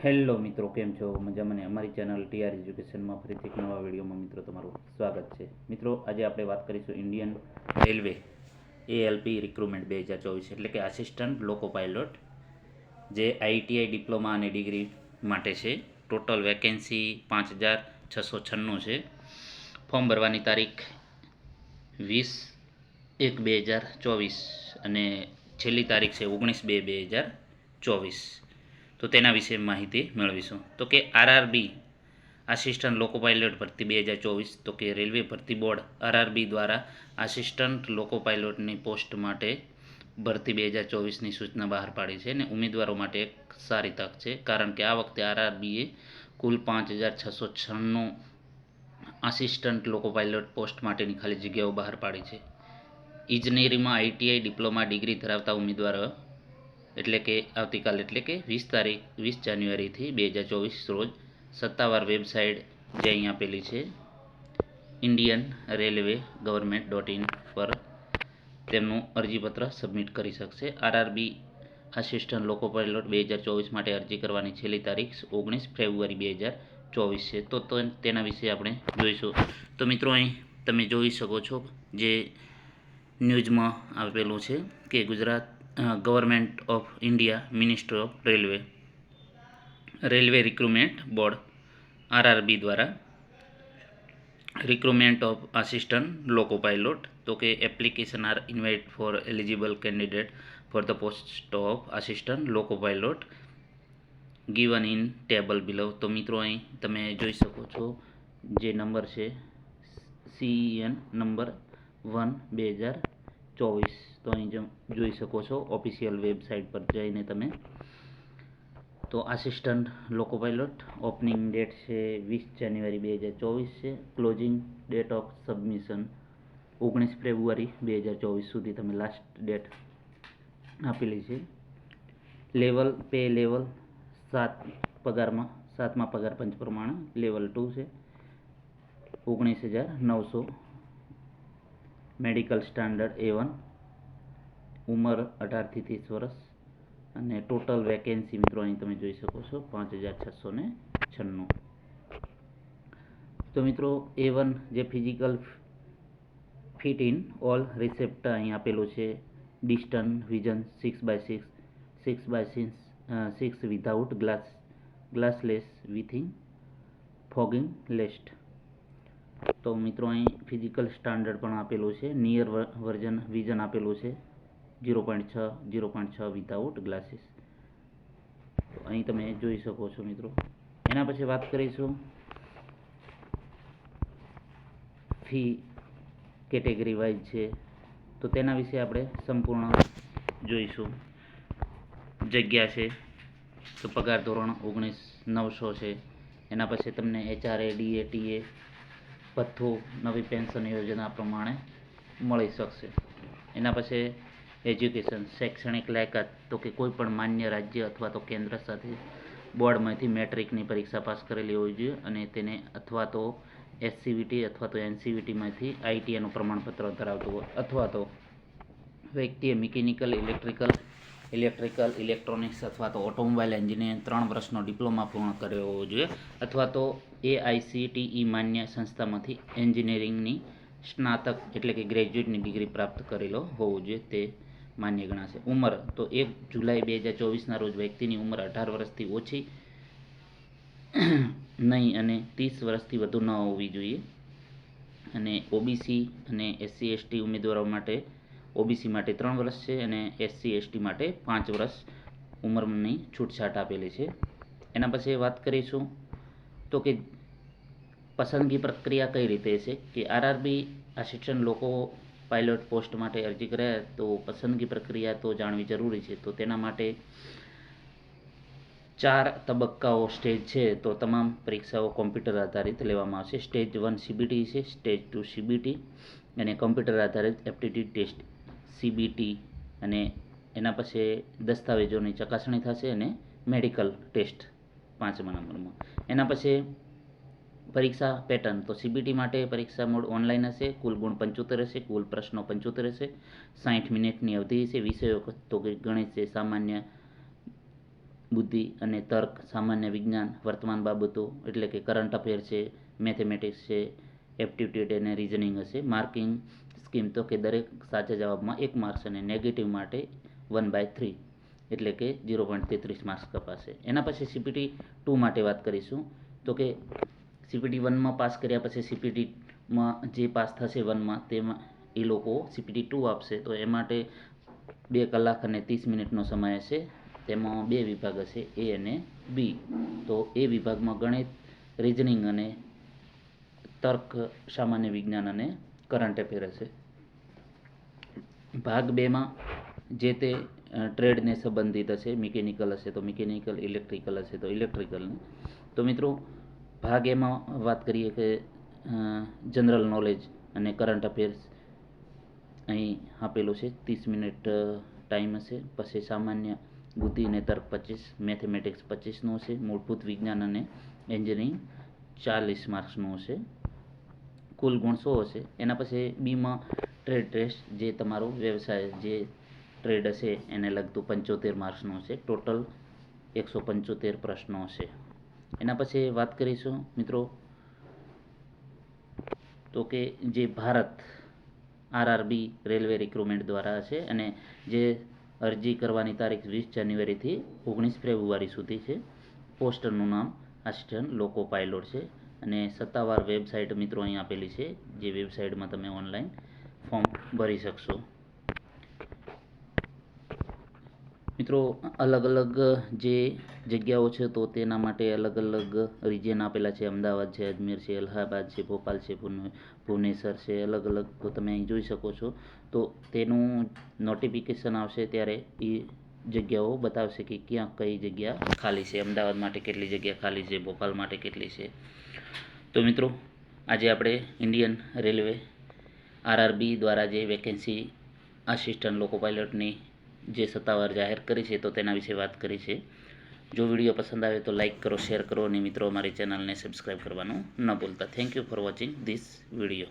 Hello મિત્રો, કેમ છો? મજામાં ને? અમારી ચેનલ ટીઆર એજ્યુકેશનમાં ફરીથી એક નવા વિડીયોમાં મિત્રો તમારું સ્વાગત છે. મિત્રો, આજે આપણે વાત કરીશું ઇન્ડિયન રેલવે એએલપી રિક્રુટમેન્ટ 2024 એટલે કે આસિસ્ટન્ટ લોકો પાયલોટ, જે આઈટીઆઈ ડિપ્લોમા અને ડિગ્રી માટે છે. ટોટલ વેકેન્સી 5696 છે. ફોર્મ ભરવાની તારીખ 20/1/2024 અને છેલ્લી તારીખ છે 19/2/2024. તો તેના વિશે માહિતી મેળવીશું. તો કે આરઆરબી આસિસ્ટન્ટ લોકો પાયલોટ ભરતી 2024, તો કે રેલવે ભરતી બોર્ડ આરઆરબી દ્વારા આસિસ્ટન્ટ લોકો પાયલોટની પોસ્ટ માટે ભરતી 2024ની સૂચના બહાર પાડી છે અને ઉમેદવારો માટે એક સારી તક છે, કારણ કે આ વખતે આરઆરબીએ કુલ 5696 આસિસ્ટન્ટ લોકો પાયલોટ પોસ્ટ માટેની ખાલી જગ્યાઓ બહાર પાડી છે. ઇજનેરીમાં આઈટીઆઈ ડિપ્લોમા ડિગ્રી ધરાવતા ઉમેદવારો એટલે કે આવતીકાલ એટલે કે 20 જાન્યુઆરીથી 2024 રોજ સત્તાવાર વેબસાઇટ જે અહીં આપેલી છે ઇન્ડિયન રેલવે ગવર્મેન્ટ.in પર તેમનું અરજીપત્ર સબમિટ કરી શકશે. આરઆરબી આસિસ્ટન્ટ લોકો પાયલોટ 2024 માટે અરજી કરવાની છેલ્લી તારીખ 19 ફેબ્રુઆરી 2024 છે. તો તેના વિશે આપણે જોઈશું. તો મિત્રો, અહીં તમે જોઈ શકો છો જે ન્યૂઝમાં આપેલું છે કે Gujarat government of India, ministry of railway recruitment board RRB દ્વારા recruitment of assistant loco pilot, તો કે application are invite for eligible candidate for the post of assistant loco pilot given in table below. તો મિત્રો, અહીં તમે જોઈ શકો છો જે નંબર છે CEN નંબર 1/2024. તો અહીં જોઈ શકો છો ઓફિશિયલ વેબસાઇટ પર જઈને તમે. તો assistant loco pilot opening date છે 20 જાન્યુઆરી 2024 છે. ક્લોઝિંગ ડેટ ઓફ સબમિશન 19 ફેબ્રુઆરી 2024 સુધી તમે લાસ્ટ ડેટ આપેલી છે. લેવલ પે લેવલ 7મા પગાર પંચ પ્રમાણે લેવલ 2 છે 19,900. Medical standard A1. ઉંમર 18થી 30 વર્ષ અને ટોટલ વેકેન્સી મિત્રો અહીં તમે જોઈ શકો છો 5696. તો મિત્રો, A1 જે physical fit in all respect અહીં આપેલું છે. Distance vision 6x6 without glassless within fogging lest. તો મિત્રો, અહીં ફિઝિકલ સ્ટાન્ડર્ડ પણ આપેલું છે. નિયર વિઝન આપેલું છે 0.6 વિધાઉટ ગ્લાસીસ. તો અહીં તમે જોઈ શકો છો મિત્રો. એના પછી વાત કરીશું ફી કેટેગરી વાઇઝ છે, તો તેના વિશે આપણે સંપૂર્ણ જોઈશું. જગ્યા છે તો પગાર ધોરણ 19,900 છે. એના પછી તમને HRA DATA ભથ્થું નવી પેન્શન યોજના પ્રમાણે મળી શકશે. એના પછી એજ્યુકેશન શૈક્ષણિક લાયકાત, તો કે કોઈ પણ માન્ય રાજ્ય અથવા તો કેન્દ્ર સાથે બોર્ડમાંથી મેટ્રિકની પરીક્ષા પાસ કરેલી હોવી જોઈએ અને તેને અથવા તો SCVT અથવા તો NCVTમાંથી ITIનું પ્રમાણપત્ર ધરાવતું હોય, અથવા તો વ્યક્તિએ મિકેનિકલ, ઇલેક્ટ્રિકલ, ઇલેક્ટ્રોનિક્સ અથવા તો ઓટોમોબાઈલ એન્જિનિયરિંગ 3 વર્ષનો ડિપ્લોમા પૂર્ણ કર્યો હોવો જોઈએ, અથવા તો AICTE માન્ય સંસ્થામાંથી એન્જિનિયરિંગની સ્નાતક એટલે કે ગ્રેજ્યુએટની ડિગ્રી પ્રાપ્ત કરેલો હોવો જોઈએ, તે માન્ય ગણાશે. ઉંમર, તો 1 જુલાઈ 2024ના રોજ વ્યક્તિની ઉંમર 18 વર્ષથી ઓછી નહીં અને 30 વર્ષથી વધુ ન હોવી જોઈએ. અને ઓબીસી અને SC/ST ઉમેદવારો માટે ઓબીસી માટે 3 વર્ષ છે અને SC/ST માટે 5 વર્ષ ઉંમરની છૂટછાટ આપેલી છે. એના પછી વાત કરીશું તો કે પસંદગી પ્રક્રિયા કઈ રીતે છે કે RRB assistant loco pilot post માટે અરજી કરે તો પસંદગી પ્રક્રિયા તો જાણવી જરૂરી છે. તો તેના માટે 4 તબક્કાઓ સ્ટેજ છે. તો તમામ પરીક્ષાઓ કોમ્પ્યુટર આધારિત લેવામાં આવશે. સ્ટેજ 1 CBT છે, સ્ટેજ 2 CBT અને કોમ્પ્યુટર આધારિત એપ્ટિટ્યૂડ ટેસ્ટ CBT, અને એના પછી દસ્તાવેજોની ચકાસણી થશે અને મેડિકલ ટેસ્ટ 5મા નંબરમાં. એના પછી પરીક્ષા પેટર્ન, તો CBT માટે પરીક્ષા મોડ ઓનલાઈન હશે. કુલ ગુણ 75 હશે, કુલ પ્રશ્નો 75 હશે, 60 મિનિટની અવધિ હશે. વિષયો તો ગણિત છે, સામાન્ય બુદ્ધિ અને તર્ક, સામાન્ય વિજ્ઞાન, વર્તમાન બાબતો એટલે કે કરંટ અફેર છે, મેથેમેટિક્સ છે, એપ્ટિટ્યૂડ અને રિઝનિંગ હશે. માર્કિંગ સ્કીમ તો કે દરેક સાચા જવાબમાં 1 માર્ક્સ અને નેગેટિવ માટે 1/3 એટલે કે 0.33 માર્ક્સ કપાશે. એના પછી CPT 2 માટે વાત કરીશું. તો કે CPT 1માં પાસ કર્યા પછી CPTમાં જે પાસ થશે 1માં તેમાં એ લોકો CPT 2 આપશે. તો એ માટે 2 કલાક અને 30 મિનિટનો સમય હશે. તેમાં 2 વિભાગ હશે, A અને B. તો એ વિભાગમાં ગણિત, રિઝનિંગ અને તર્ક, સામાન્ય વિજ્ઞાન અને કરંટ અફેર હશે. ભાગ 2માં જે તે ટ્રેડને સંબંધિત હશે. મિકેનિકલ હશે તો મિકેનિકલ, ઇલેક્ટ્રિકલ હશે તો ઇલેક્ટ્રિકલની. તો મિત્રો ભાગ એમાં વાત કરીએ કે જનરલ નોલેજ અને કરંટ અફેર્સ અહીં આપેલું છે. 30 મિનિટ ટાઈમ હશે. પછી સામાન્ય બુદ્ધિ અને તર્ક 25, મેથેમેટિક્સ 25નું હશે. મૂળભૂત વિજ્ઞાન અને એન્જિનિયરિંગ 40 માર્ક્સનું હશે. કુલ ગુણ 100 હશે. એના પછી બીમાં ટ્રેડ ટેસ્ટ, જે તમારો વ્યવસાય જે ટ્રેડ હશે એને લગતું 75 માર્ક્સનું હશે. ટોટલ 175 પ્રશ્નો હશે. એના પછી વાત કરીશું મિત્રો તો કે જે ભારત RRB રેલવે રિક્રુટમેન્ટ દ્વારા હશે અને જે અરજી કરવાની તારીખ 20 જાન્યુઆરીથી 19 ફેબ્રુઆરી સુધી છે. પોસ્ટનું નામ આસિસ્ટન્ટ લોકો પાયલોટ છે અને સત્તાવાર વેબસાઇટ મિત્રો અહીં આપેલી છે, જે વેબસાઇટમાં તમે ઓનલાઈન ફોર્મ ભરી શકશો. મિત્રો અલગ અલગ જે જગ્યાઓ છે તો તેના માટે અલગ અલગ રિજિયન આપેલા છે. અમદાવાદ છે, અજમેર છે, અલ્હાબાદ છે, ભોપાલ છે, ભુવનેશ્વર છે, અલગ અલગ તો તમે અહીં જોઈ શકો છો. તો તેનું નોટિફિકેશન આવશે ત્યારે એ જગ્યાઓ બતાવશે કે ક્યાં કઈ જગ્યા ખાલી છે. અમદાવાદ માટે કેટલી જગ્યા ખાલી છે, ભોપાલ માટે કેટલી છે. તો મિત્રો આજે આપણે ઇન્ડિયન રેલવે RRB દ્વારા જે વેકેન્સી આસિસ્ટન્ટ લોકો પાયલોટની જે સત્તાવાર જાહેર કરી છે તો તેના વિશે વાત કરી છે. જો વિડીયો પસંદ આવે તો લાઇક કરો, શેર કરો અને મિત્રો અમારી ચેનલને સબસ્ક્રાઈબ કરવાનું ન ભૂલતા. Thank you for watching this video.